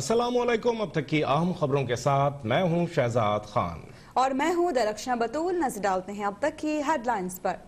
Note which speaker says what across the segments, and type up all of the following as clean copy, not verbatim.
Speaker 1: अस्सलामुअलैकुम। अब तक की अहम खबरों के साथ मैं हूं शहजाद खान
Speaker 2: और मैं हूं दरख्शां बतूल। नजर डालते हैं अब तक की हेडलाइंस पर।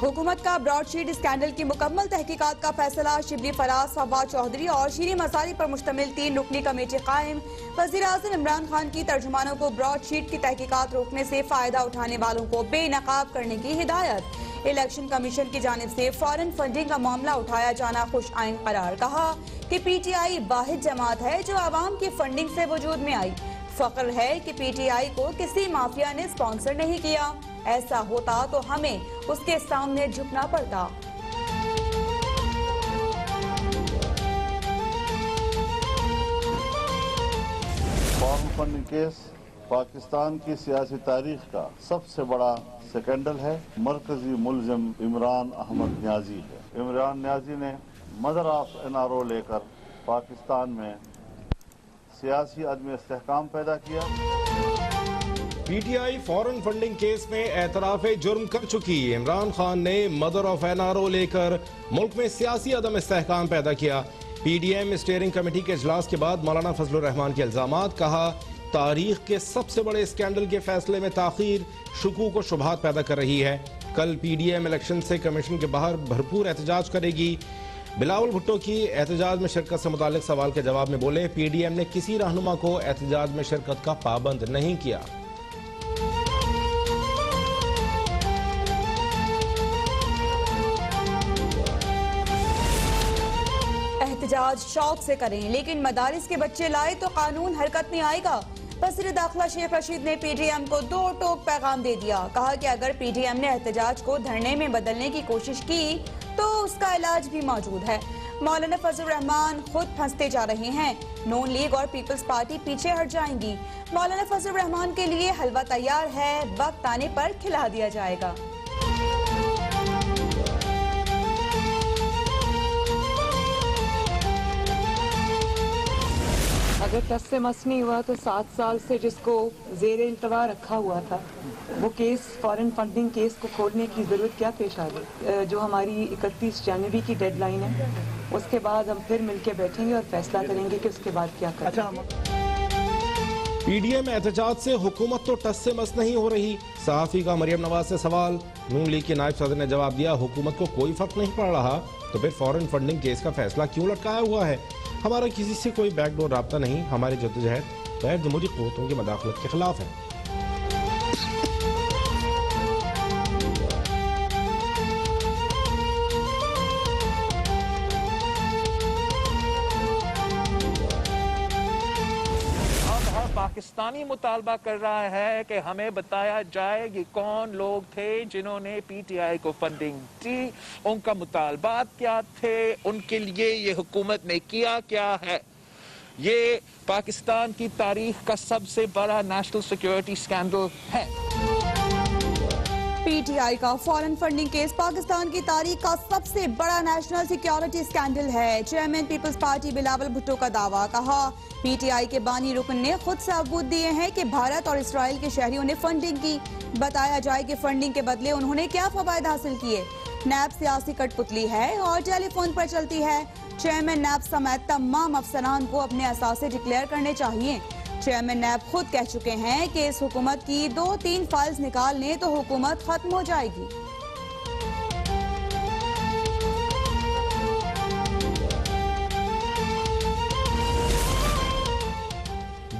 Speaker 2: हुकूमत का ब्रॉडशीट स्कैंडल की मुकम्मल तहकीकात का फैसला। शिबली फराज, फवाद चौधरी और शीरी मसारी पर मुश्तमिल 3 रुकनी कमेटी कायम। वज़ीर-ए-आज़म इमरान खान की तर्जुमानों को ब्रॉडशीट की तहकीकात रोकने से फायदा उठाने वालों को बेनकाब करने की हिदायत। इलेक्शन कमीशन की जानिब से फॉरेन फंडिंग का मामला उठाया जाना खुश आइन करार। कहा कि PTI वाहिद जमात है जो आवाम की फंडिंग से वजूद में आई। फख्र है कि PTI को किसी माफिया ने स्पॉन्सर नहीं किया। ऐसा होता तो हमें उसके सामने झुकना पड़ता।
Speaker 3: फॉरेन फंडिंग केस पाकिस्तान की सियासी तारीख का सबसे बड़ा स्कैंडल है। मरकजी मुलजिम इमरान अहमद न्याजी है। इमरान न्याजी ने मदर ऑफ NRO लेकर पाकिस्तान में सियासी अदम इस्तेहकाम पैदा किया।
Speaker 1: PTI फॉरेन फंडिंग केस में एतराफ जुर्म कर चुकी। इमरान खान ने मदर ऑफ NRO लेकर मुल्क में सियासी अदम इस्तेहकाम पैदा किया। PDM स्टीयरिंग कमेटी के इजलास के बाद मौलाना फजलुर रहमान के इल्जामात। कहा तारीख के सबसे बड़े स्कैंडल के फैसले में ताखीर शुकूक और शुबहात पैदा कर रही है। कल PDM इलेक्शन से कमीशन के बाहर भरपूर एहतजाज करेगी। बिलावल भुट्टो की एहतजाज में शिरकत से मुतालिक सवाल के जवाब में बोले PDM ने किसी रहनुमा को एहतजाज में शिरकत का पाबंद नहीं किया।
Speaker 2: एहतजाज शौक से करें लेकिन मदारिस के बच्चे लाए तो कानून हरकत में आएगा। वज़ीर दाखिला शेख रशीद ने PDM को 2 टोक पैगाम दे दिया। कहा कि अगर PDM ने एहतजाज को धरने में बदलने की कोशिश की तो उसका इलाज भी मौजूद है। मौलाना फजलुर रहमान खुद फंसते जा रहे हैं। नून लीग और पीपल्स पार्टी पीछे हट जाएंगी। मौलाना फजलुर रहमान के लिए हलवा तैयार है, वक्त आने पर खिला दिया जाएगा।
Speaker 4: अगर टस से मस नहीं हुआ तो 7 साल से जिसको ज़ेर इल्तवा रखा हुआ था वो केस फॉरेन फंडिंग केस को खोलने की ज़रूरत क्या पेश आ गई। जो हमारी 31 जनवरी की डेडलाइन है उसके बाद हम फिर मिलके बैठेंगे और फैसला करेंगे कि उसके बाद क्या करें।
Speaker 1: PDM एहतजाज से हुकूमत तो टस से मस नहीं हो रही। सहाफ़ी का मरियम नवाज से सवाल। नून लीग के नायब सदर ने जवाब दिया हुकूमत को कोई फर्क नहीं पड़ रहा तो फिर फॉरेन फंडिंग केस का फैसला क्यों लटकाया हुआ है। हमारा किसी से कोई बैकडोर राब्ता नहीं। हमारी जद्दोजहद गैर जमहूरी क़ुव्वतों की मदाखलत के खिलाफ है।
Speaker 5: पाकिस्तानी मुतालबा कर रहा है कि हमें बताया जाए कि कौन लोग थे जिन्होंने PTI को फंडिंग दी, उनका मुतालबात क्या थे, उनके लिए ये हुकूमत ने किया क्या है। ये पाकिस्तान की तारीख का सबसे बड़ा नेशनल सिक्योरिटी स्कैंडल है।
Speaker 2: PTI का फॉरेन फंडिंग केस पाकिस्तान की तारीख का सबसे बड़ा नेशनल सिक्योरिटी स्कैंडल है। चेयरमैन पीपल्स पार्टी बिलावल भुट्टो का दावा। कहा PTI के बानी रुकन ने खुद सबूत दिए हैं कि भारत और इसराइल के शहरियों ने फंडिंग की। बताया जाए कि फंडिंग के बदले उन्होंने क्या फवायद हासिल किए। नैब सियासी कठपुतली है और टेलीफोन पर चलती है। चेयरमैन नैब समेत तमाम अफसरान को अपने असासे डिक्लेयर करने चाहिए। चेयरमैन नैब खुद कह चुके हैं कि इस हुकूमत की 2-3 फाइल्स निकाल लें तो हुकूमत खत्म हो जाएगी।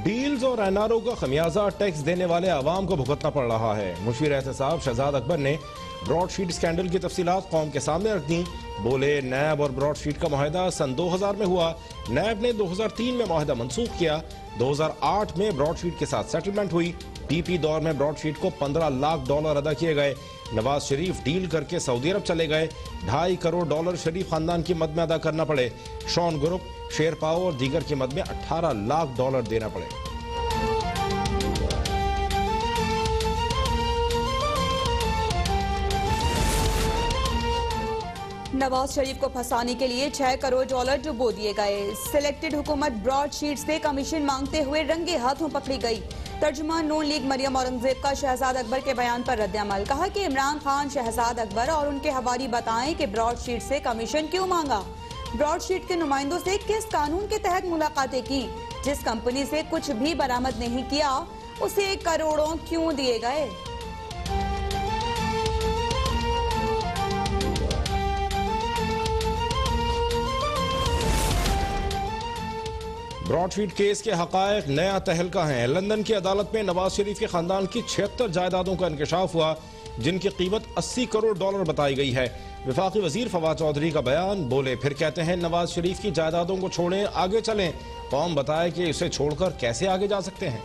Speaker 1: डील्स और NRO का खमियाजा टैक्स देने वाले आवाम को भुगतना पड़ रहा है। मुशीर एहतसाब शहजाद अकबर ने ब्रॉडशीट स्कैंडल की तफसीलात कौम के सामने रख दी। बोले नैब और ब्रॉडशीट का मुआहदा सन 2000 में हुआ। नैब ने 2003 में मुआहदा मनसूख किया। 2008 में ब्रॉडशीट के साथ सेटलमेंट हुई। PP दौर में ब्रॉडशीट को $15 लाख अदा किए गए। नवाज शरीफ डील करके सऊदी अरब चले गए। $2.5 करोड़ शरीफ खानदान की मद में अदा करना पड़े। शॉन ग्रुप, शेरपाओ और दीगर की मद में $18 लाख देना पड़े।
Speaker 2: नवाज शरीफ को फंसाने के लिए $6 करोड़ डुबो दिए गए। सिलेक्टेड हुकूमत ब्रॉडशीट से कमीशन मांगते हुए रंगे हाथों पकड़ी गई। तर्जुमान नून लीग मरियम औरंगजेब का शहजाद अकबर के बयान पर रद्द-ए-अमल। कहा कि इमरान खान शहजाद अकबर और उनके हवारी बताएं कि ब्रॉडशीट से कमीशन क्यों मांगा, ब्रॉडशीट के नुमाइंदों से किस कानून के तहत मुलाकातें की, जिस कंपनी से कुछ भी बरामद नहीं किया उसे करोड़ों क्यों दिए गए।
Speaker 1: ब्रॉडशीट केस के हकायक नया तहलका है। लंदन की अदालत में नवाज शरीफ के खानदान की 76 जायदादों का इंकशाफ हुआ, जिनकी कीमत $80 करोड़ बताई गई है। वफाकी वजीर फवाद चौधरी का बयान, बोले फिर कहते हैं नवाज शरीफ की जायदादों को छोड़ें, आगे चलें। कौम बताए कि इसे छोड़कर कैसे आगे जा सकते हैं।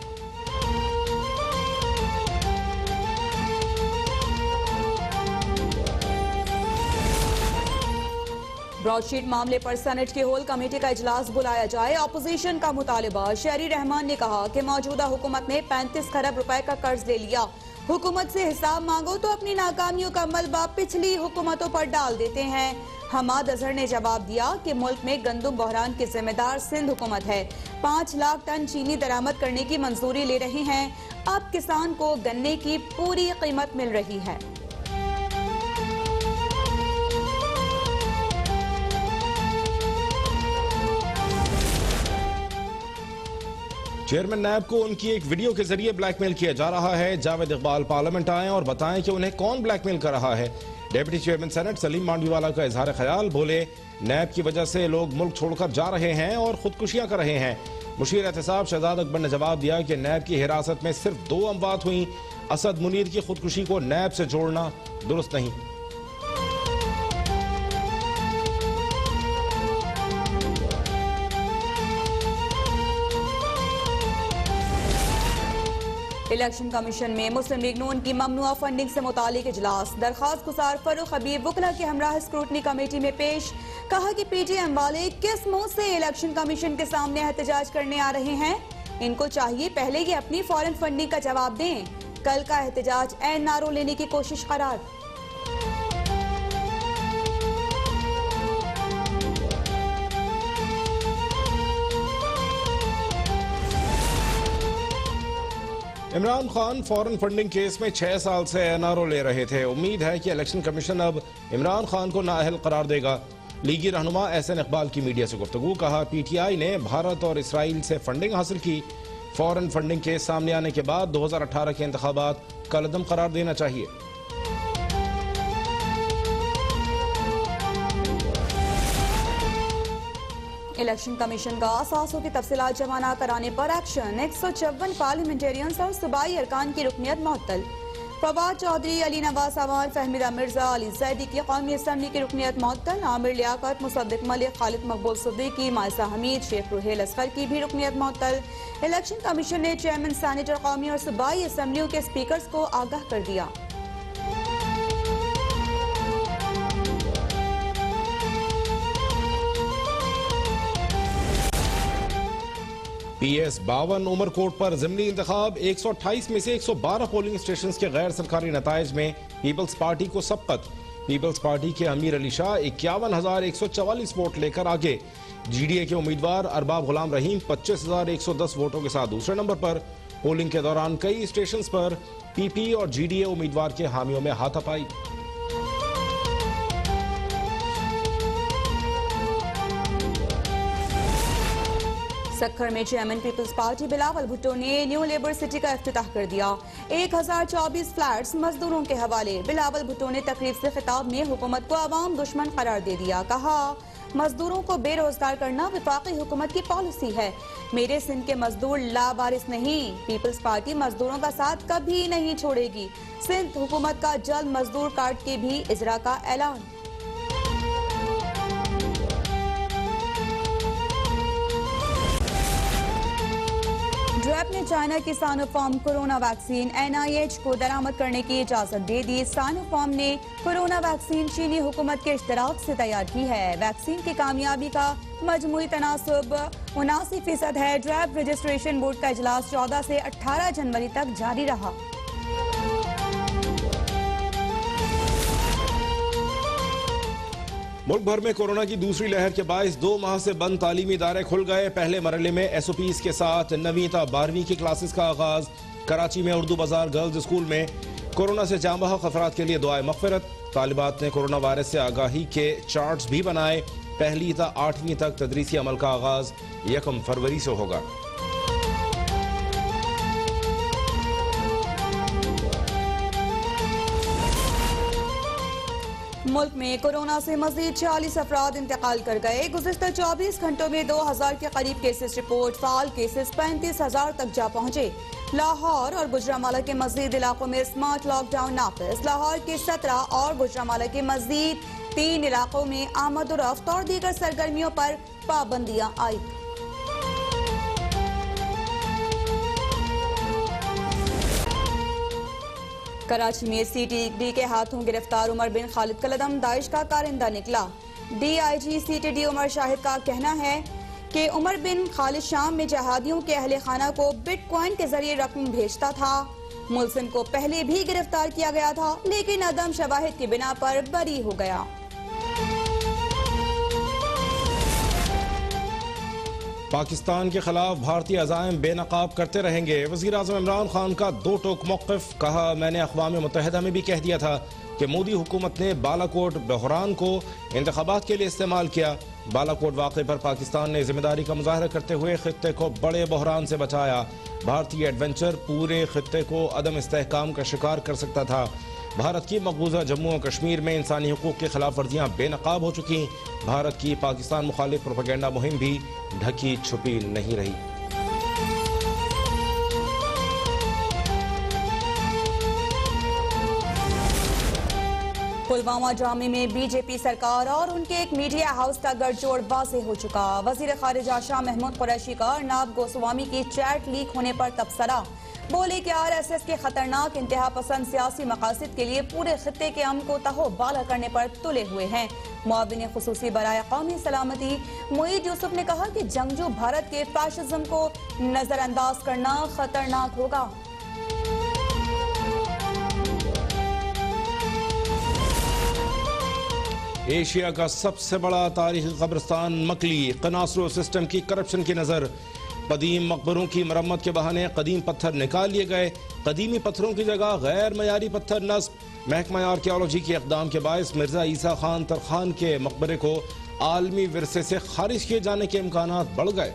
Speaker 2: ब्रॉडशीट मामले पर सेनेट की होल कमेटी का इजलास बुलाया जाए, ऑपोजिशन का मुतालिबा। शहरी रहमान ने कहा कि मौजूदा हुकूमत ने 35 खरब रुपए का कर्ज ले लिया, हुकूमत से हिसाब मांगो तो अपनी नाकामियों का मलबा पिछली हुकूमतों पर डाल देते हैं। हमाद अजहर ने जवाब दिया कि मुल्क में गंदुम बहरान की जिम्मेदार सिंध हुकूमत है। 5 लाख टन चीनी दरामद करने की मंजूरी ले रही है। अब किसान को गन्ने की पूरी कीमत मिल रही है।
Speaker 1: चेयरमैन नैब को उनकी एक वीडियो के जरिए ब्लैकमेल किया जा रहा है। जावेद इकबाल पार्लियामेंट आए और बताएं कि उन्हें कौन ब्लैकमेल कर रहा है। Deputy chairman senate Salim Mandviwalla का इजहार ख्याल, बोले नैब की वजह से लोग मुल्क छोड़कर जा रहे हैं और खुदकुशियां कर रहे हैं। मुशीर एहतसाब शहजाद अकबर ने जवाब दिया कि नैब की हिरासत में सिर्फ 2 अमवात हुई। असद मुनीर की खुदकुशी को नैब से जोड़ना दुरुस्त नहीं।
Speaker 2: इलेक्शन कमीशन में मुस्लिम लीग नून की ममनुआ फंडिंग से मुतालिक इजलास। दरखास्त गुजार फरूख हबीब वकला के हमरा स्क्रूटनी कमेटी में पेश। कहा कि पीटीएम वाले किस मुंह से इलेक्शन कमीशन के सामने एहतजाज करने आ रहे हैं। इनको चाहिए पहले ये अपनी फॉरेन फंडिंग का जवाब दें। कल का एहतजाज एनआरओ लेने की कोशिश करार।
Speaker 1: Imran Khan foreign funding case में 6 साल से एनआरओ ले रहे थे। उम्मीद है कि इलेक्शन कमीशन अब इमरान खान को नाअहल करार देगा। लीगी रहनुमा एहसन इकबाल की मीडिया से गुफ्तगू, कहा पीटीआई ने भारत और इसराइल से फंडिंग हासिल की। फॉरेन फंडिंग केस सामने आने के बाद 2018 के इंतखाबात कलअदम करार देना चाहिए।
Speaker 2: इलेक्शन कमीशन का असासों की तफसीलात जमा न कराने पर एक्शन। 154 पार्लियामेंटेरियंस और सूबाई अरकान की रुकनियत मुअत्तल। फवाद चौधरी, अली नवाज अवान, फहमीदा मिर्जा, अली जैदी की कौमी असम्बली की रुकनियत मुअत्तल। आमिर लियाकत, मुसद्दिक मलिक, खालिद मकबूल सिद्दीकी, मायसा हमीद, शेख रुहेल असगर की भी रुकनियत मुअत्तल। इलेक्शन कमीशन ने चेयरमैन सैनेटर कौमी और सूबाई असम्बलियों के स्पीकर्स को आगाह कर दिया।
Speaker 1: PS 52 उमरकोट पर ज़िमनी इंतखाब। 128 में से 112 पोलिंग स्टेशन के गैर सरकारी नताइज में पीपल्स पार्टी को सबकत। पीपल्स पार्टी के अमीर अली शाह 51,144 वोट लेकर आगे। GDA के उम्मीदवार अरबाब गुलाम रहीम 25,110 वोटों के साथ दूसरे नंबर पर। पोलिंग के दौरान कई स्टेशन पर PP और GDA उम्मीदवार के हामियों में हाथापाई।
Speaker 2: सक्खर में चेयरमैन पीपल्स पार्टी बिलावल भुट्टो ने न्यू लेबर सिटी का इफ्तिताह कर दिया। 1024 फ्लैट्स मजदूरों के हवाले। बिलावल भुट्टो ने तकरीब से खिताब में हुकूमत को अवाम दुश्मन करार दे दिया। कहा मजदूरों को बेरोजगार करना विफाकी हुकूमत की पॉलिसी है। मेरे सिंध के मजदूर लावारिस नहीं। पीपल्स पार्टी मजदूरों का साथ कभी नहीं छोड़ेगी। सिंध हुकूमत का जल्द मजदूर कार्ड के भी इजरा का ऐलान। ड्रैप ने चाइना की साइनोफार्म कोरोना वैक्सीन NIH को दरामद करने की इजाजत दे दी। साइनोफार्म ने कोरोना वैक्सीन चीनी हुकूमत के इश्तराक से तैयार की है। वैक्सीन की कामयाबी का मजमूई तनासुब 79% है। ड्रैप रजिस्ट्रेशन बोर्ड का इजलास 14 से 18 जनवरी तक जारी रहा।
Speaker 1: मुल्क भर में कोरोना की दूसरी लहर के बायस 2 माह से बंद तालीमी इदारे खुल गए। पहले मरहले में SOPs के साथ 9वीं ta 12वीं की क्लासेस का आगाज। कराची में उर्दू बाजार गर्ल्स स्कूल में कोरोना से जाम बहक अफराद के लिए दुआए मग़फ़िरत। तालिबात ने कोरोना वायरस से आगाही के चार्ट्स भी बनाए। पहली ta 8वीं तक तदरीसी अमल का आगाज 1 फरवरी से होगा।
Speaker 2: मुल्क में कोरोना से मजीद 46 अफराद इंतकाल कर गए। गुज़िश्ता 24 घंटों में 2000 के करीब केसेस रिपोर्ट। फाल केसेस 35,000 तक जा पहुंचे। लाहौर और गुजरांवाला के मजीद इलाकों में स्मार्ट लॉकडाउन नाफिज। लाहौर के 17 और गुजरांवाला के मजीद 3 इलाकों में आमद-ओ-रफ्त और दीगर सरगर्मियों पर पाबंदियां आई। कराची में CTD के हाथों गिरफ्तार उमर बिन खालिद कलदम दाइश का कारिंदा निकला। DIG CTD उमर शाहिद का कहना है कि उमर बिन खालिद शाम में जहादियों के अहले खाना को बिटकॉइन के जरिए रकम भेजता था। मुलजिम को पहले भी गिरफ्तार किया गया था, लेकिन अदम शवाहिद की बिना पर बरी हो गया।
Speaker 1: पाकिस्तान के खिलाफ भारतीय अज़ाइम बेनकाब करते रहेंगे। वज़ीर आज़म इमरान खान का 2 टोक मौक़िफ़। कहा, मैंने अक़वाम मुत्तहिदा में भी कह दिया था कि मोदी हुकूमत ने बालाकोट बहरान को इंतख़ाबात के लिए इस्तेमाल किया। बालाकोट वाक़े पर पाकिस्तान ने जिम्मेदारी का मुज़ाहरा करते हुए खित्ते को बड़े बहरान से बचाया। भारतीय एडवेंचर पूरे खित्ते को अदम इस्तेहकाम का शिकार कर सकता था। भारत की मकबूजा जम्मू और कश्मीर में इंसानी हुकूक की खिलाफ वर्जियाँ बेनकाब हो चुकी। भारत की पाकिस्तान मुखालिफ प्रोपेगेंडा मुहिम भी ढकी छुपी नहीं रही।
Speaker 2: पुलवामा ड्रामे में बीजेपी सरकार और उनके एक मीडिया हाउस का गठजोड़ वाज़ेह हो चुका। वजीर खारिजा शाह महमूद कुरैशी का अर्नाब गोस्वामी की चैट लीक होने पर तबसरा। बोले कि RSS के खतरनाक इंतहा पसंद सियासी मकासद के लिए पूरे खित्ते के अमन को तहो बाला करने पर तुले हुए हैं। मुआविन खुसूसी बराए कौमी सलामती मुईद यूसुफ ने कहा कि जंगजू भारत के फैशिज्म को नजरअंदाज करना खतरनाक होगा।
Speaker 1: एशिया का सबसे बड़ा तारीखी कब्रिस्तान मकली। कनासरो सिस्टम की करप्शन की नजर। कदीम मकबरों की मरम्मत के बहाने कदीम पत्थर निकाल लिए गए। कदीमी पत्थरों की जगह गैर मयारी पत्थर नस्ब। महकमा आर्कियोलॉजी के इक़दाम के बायस मिर्जा ईसा खान तरखान के मकबरे को आलमी विरसे से खारिज किए जाने के इम्कानात बढ़ गए।